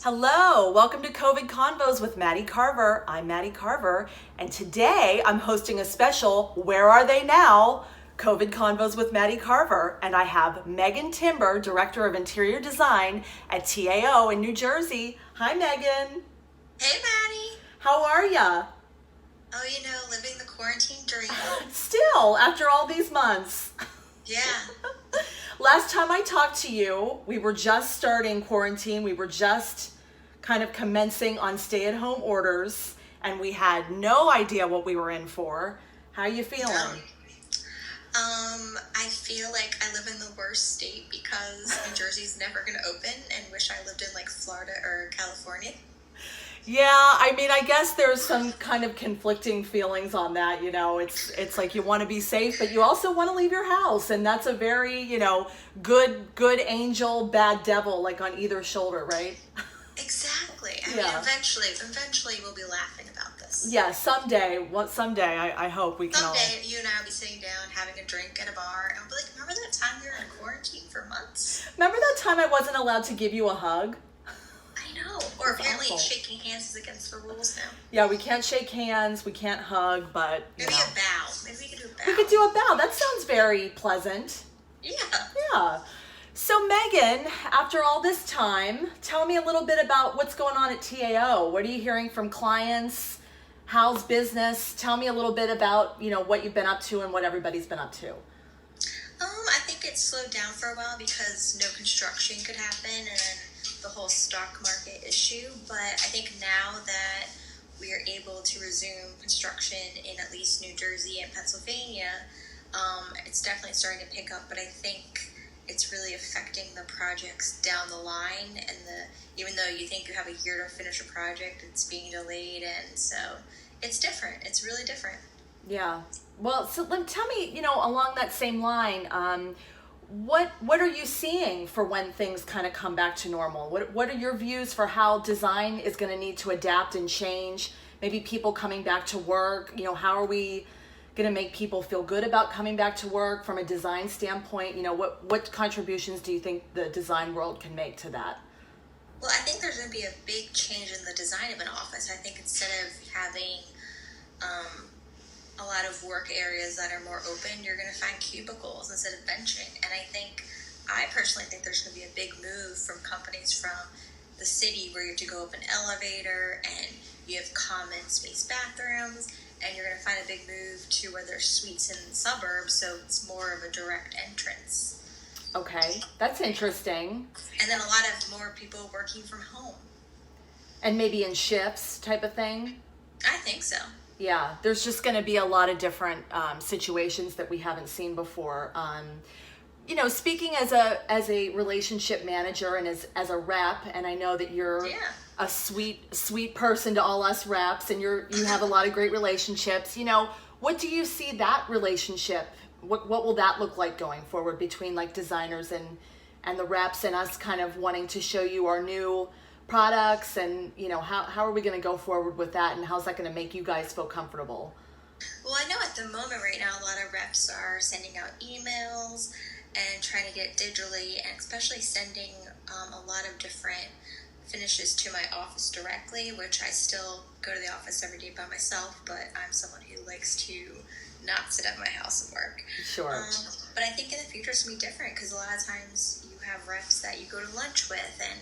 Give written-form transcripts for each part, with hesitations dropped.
Hello, welcome to Covid Convos with Maddie Carver. I'm Maddie Carver, and today I'm hosting a special Where Are They Now? Covid Convos with Maddie Carver, and I have Megan Timber, Director of Interior Design at TAO in New Jersey. Hi, Megan. Hey, Maddie. How are ya? Oh, living the quarantine dream. Still, after all these months. Yeah. Last time I talked to you, we were just starting quarantine. We were just kind of commencing on stay-at-home orders, and we had no idea what we were in for. How are you feeling? I feel like I live in the worst state because New Jersey's never going to open and wish I lived in like Florida or California. Yeah, I mean, I guess there's some kind of conflicting feelings on that. It's like you want to be safe, but you also want to leave your house, and that's a very, good angel, bad devil, like on either shoulder, right? Exactly. I Yeah. mean, eventually we'll be laughing about this. Yeah, someday, I hope we can Someday you and I will be sitting down having a drink at a bar, and we'll be like, remember that time we were in quarantine for months? Remember that time I wasn't allowed to give you a hug? I know. Or apparently awful. shaking hands is against the rules now. Yeah, we can't shake hands, we can't hug, but Maybe a bow. Maybe we could do a bow. we could do a bow. That sounds very pleasant. Yeah. Yeah. So Megan, after all this time, tell me a little bit about what's going on at TAO. What are you hearing from clients? How's business? Tell me a little bit about, what you've been up to and what everybody's been up to. I think it slowed down for a while because no construction could happen and then the whole stock market issue. But I think now that we are able to resume construction in at least New Jersey and Pennsylvania, it's definitely starting to pick up. But I think it's really affecting the projects down the line. And even though you think you have a year to finish a project, it's being delayed. And so it's different. It's really different. Yeah. Well, so tell me, along that same line, what are you seeing for when things kind of come back to normal? What are your views for how design is going to need to adapt and change? Maybe people coming back to work, how are we going to make people feel good about coming back to work from a design standpoint? What contributions do you think the design world can make to that? Well, I think there's going to be a big change in the design of an office. I think instead of having a lot of work areas that are more open, you're going to find cubicles instead of benching. And I personally think there's going to be a big move from companies from the city where you have to go up an elevator and you have common space bathrooms, and you're going to find a big move to where there's suites in suburbs, so it's more of a direct entrance. Okay, that's interesting. And then a lot of more people working from home. And maybe in shifts type of thing? I think so. Yeah, there's just going to be a lot of different situations that we haven't seen before. Speaking as a relationship manager and as a rep, and I know that you're a sweet person to all us reps, and you have a lot of great relationships. What do you see that relationship? What will that look like going forward between like designers and the reps and us kind of wanting to show you our new products, and how are we going to go forward with that, and how's that going to make you guys feel comfortable? Well, I know at the moment right now a lot of reps are sending out emails and trying to get digitally, and especially sending a lot of different finishes to my office directly, which I still go to the office every day by myself, but I'm someone who likes to not sit at my house and work. Sure. But I think in the future it's going to be different because a lot of times you have reps that you go to lunch with and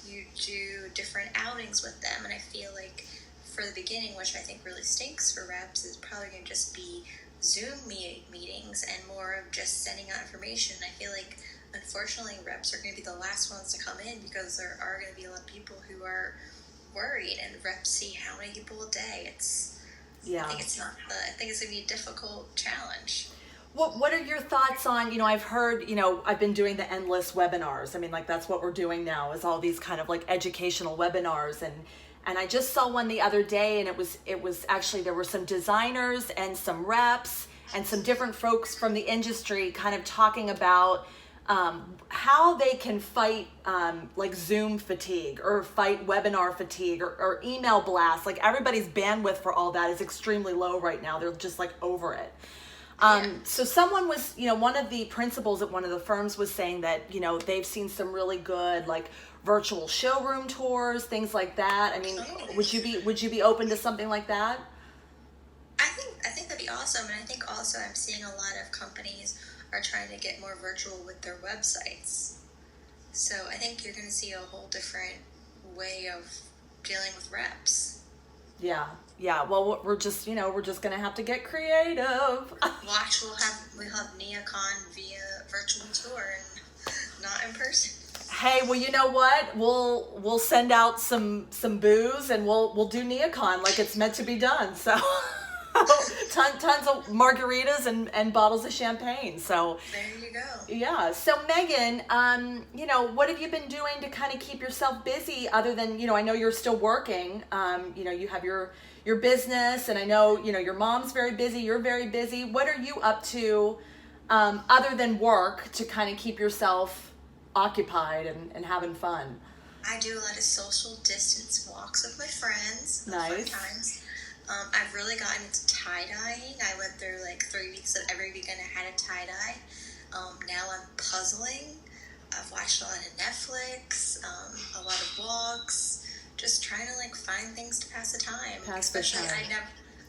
you do different outings with them, and I feel like for the beginning, which I think really stinks for reps, is probably going to just be Zoom meetings and more of just sending out information. I feel like unfortunately reps are going to be the last ones to come in because there are going to be a lot of people who are worried, and reps see how many people a day. I think it's going to be a difficult challenge. What are your thoughts on, I've heard, I've been doing the endless webinars. I mean, like that's what we're doing now is all these kind of like educational webinars. And I just saw one the other day, and it was actually, there were some designers and some reps and some different folks from the industry kind of talking about how they can fight like Zoom fatigue or fight webinar fatigue or email blasts. Like everybody's bandwidth for all that is extremely low right now. They're just like over it. So someone was, one of the principals at one of the firms was saying that, they've seen some really good like virtual showroom tours, things like that. I mean, would you be open to something like that? I think that'd be awesome, and I think also I'm seeing a lot of companies are trying to get more virtual with their websites. So I think you're going to see a whole different way of dealing with reps. Yeah. Well, we're just gonna have to get creative. Watch, we'll have Neocon via virtual tour and not in person. Hey, well, you know what? We'll send out some booze and we'll do Neocon like it's meant to be done. So tons of margaritas and bottles of champagne. So there you go. Yeah. So Megan, what have you been doing to kind of keep yourself busy other than, I know you're still working. You have your business, and I know, your mom's very busy, you're very busy. What are you up to other than work to kind of keep yourself occupied and having fun? I do a lot of social distance walks with my friends. Nice. Sometimes. I've really gotten into tie-dyeing. I went through like 3 weeks of every weekend I had a tie-dye. Now I'm puzzling. I've watched a lot of Netflix, a lot of walks, just trying to find things to pass the time. Especially,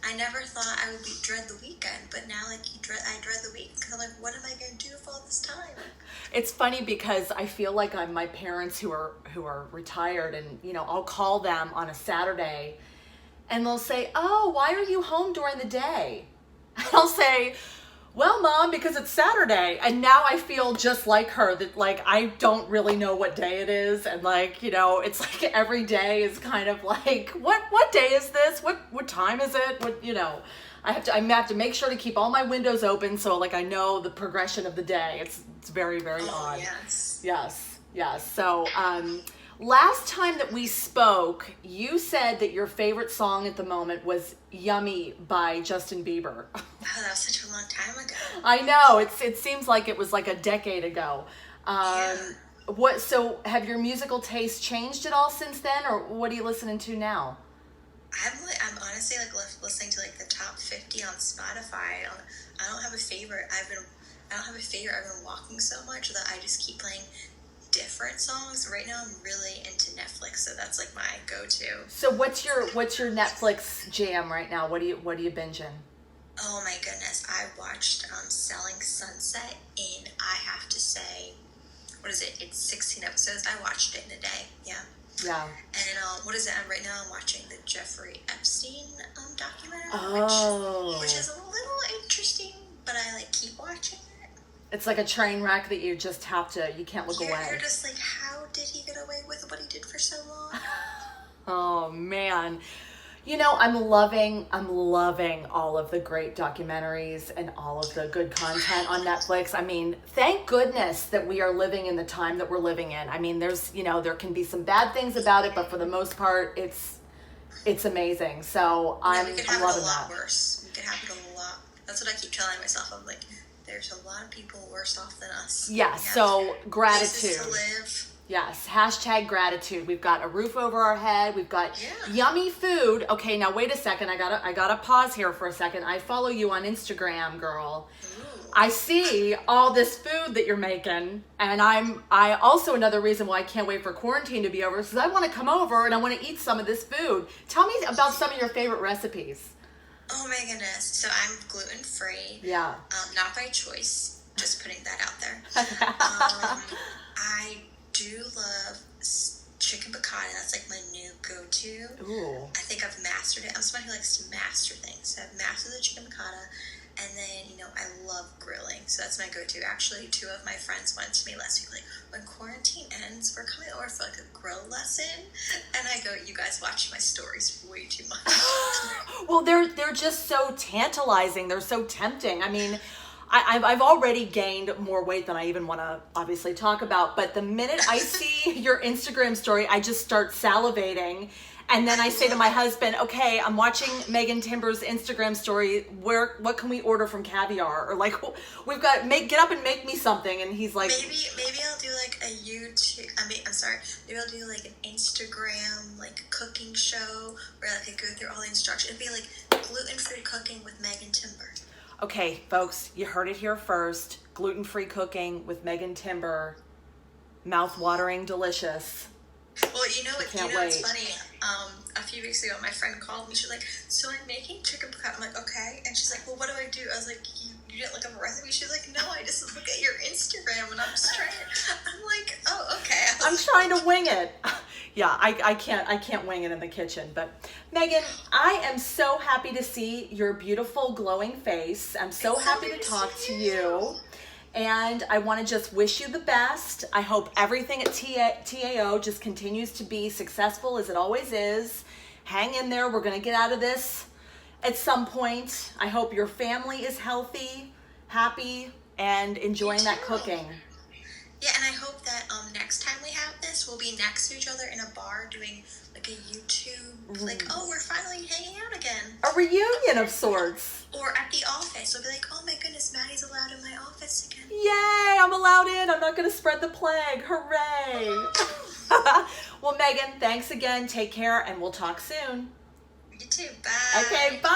I never thought I would dread the weekend, but now I dread the week. I'm like, what am I going to do with all this time? It's funny because I feel like I'm my parents who are retired, and I'll call them on a Saturday, and they'll say, "Oh, why are you home during the day?" And I'll say, "Well, Mom, because it's Saturday." And now I feel just like her, that I don't really know what day it is, and it's like every day is kind of like, what day is this? What time is it? I have to make sure to keep all my windows open so I know the progression of the day. It's very, very odd. Yes. So last time that we spoke, you said that your favorite song at the moment was "Yummy" by Justin Bieber. Oh, that was such a long time ago. I know. It seems like it was like a decade ago. So have your musical taste changed at all since then, or what are you listening to now? I'm honestly listening to the top 50 on Spotify. I don't have a favorite. I've been walking so much that I just keep playing different songs. Right now I'm really into Netflix, so that's my go-to. So what's your Netflix jam right now? What are you binging? Oh my goodness, I watched Selling Sunset in, I have to say, what is it? It's 16 episodes. I watched it in a day. Yeah. And what is it? Right now I'm watching the Jeffrey Epstein documentary, which is a little interesting, but I keep watching it. It's like a train wreck that you just you can't look away. You're just how did he get away with what he did for so long? Oh man. I'm loving all of the great documentaries and all of the good content on Netflix. I mean, thank goodness that we are living in the time that we're living in. I mean, there's, there can be some bad things about it, but for the most part, it's amazing. So I'm loving that. We could have it a lot worse. We could have it a lot. That's what I keep telling myself. I'm like, there's a lot of people worse off than us. Yeah, so gratitude. To live. Yes, #gratitude. We've got a roof over our head. We've got yummy food. Okay, now wait a second. I gotta pause here for a second. I follow you on Instagram, girl. Ooh. I see all this food that you're making, and I also, another reason why I can't wait for quarantine to be over is because I want to come over and I want to eat some of this food. Tell me about some of your favorite recipes. Oh my goodness. So I'm gluten-free. Yeah. Not by choice. Just putting that out there. I do love chicken piccata. That's my new go-to. Ooh. I think I've mastered it. I'm somebody who likes to master things. So I've mastered the chicken piccata. And then, I love grilling. So that's my go-to. Actually, 2 of my friends went to me last week, when quarantine ends, we're coming over for a grill lesson. And I go, you guys watch my stories way too much. Well, they're just so tantalizing. They're so tempting. I mean, I've already gained more weight than I even want to obviously talk about. But the minute I see your Instagram story, I just start salivating. And then I say to my husband, okay, I'm watching Megan Timber's Instagram story. What can we order from Caviar? Or we've got, get up and make me something. And he's like, maybe I'll do a YouTube, maybe I'll do an Instagram, cooking show where I go through all the instructions. It'd be gluten-free cooking with Megan Timber. Okay, folks, you heard it here first. Gluten-free cooking with Megan Timber. Mouth-watering, delicious. Well, you know, I can't it's wait. funny. A few weeks ago, my friend called me. She's like, "So I'm making chicken piccata." I'm like, "Okay," and she's like, "Well, what do I do?" I was like, "You didn't look up a recipe?" She's like, "No, I just look at your Instagram and I'm just trying." I'm like, "Oh, okay." I'm trying to wing it. Yeah, I can't wing it in the kitchen. But Megan, I am so happy to see your beautiful glowing face. I'm so It's so happy good to to talk to see you. And I want to just wish you the best. I hope everything at TAO just continues to be successful as it always is. Hang in there. We're going to get out of this at some point. I hope your family is healthy, happy, and You enjoying that too. cooking. Yeah, and I hope that next time we have this, we'll be next to each other in a bar doing like a YouTube, like, oh, we're finally hanging out again. A reunion of sorts. Or at the office, we'll be like, oh my goodness, Maddie's allowed in my office again. Yay, I'm allowed in. I'm not going to spread the plague. Hooray. Well, Megan, thanks again. Take care, and we'll talk soon. You too. Bye. Okay, bye.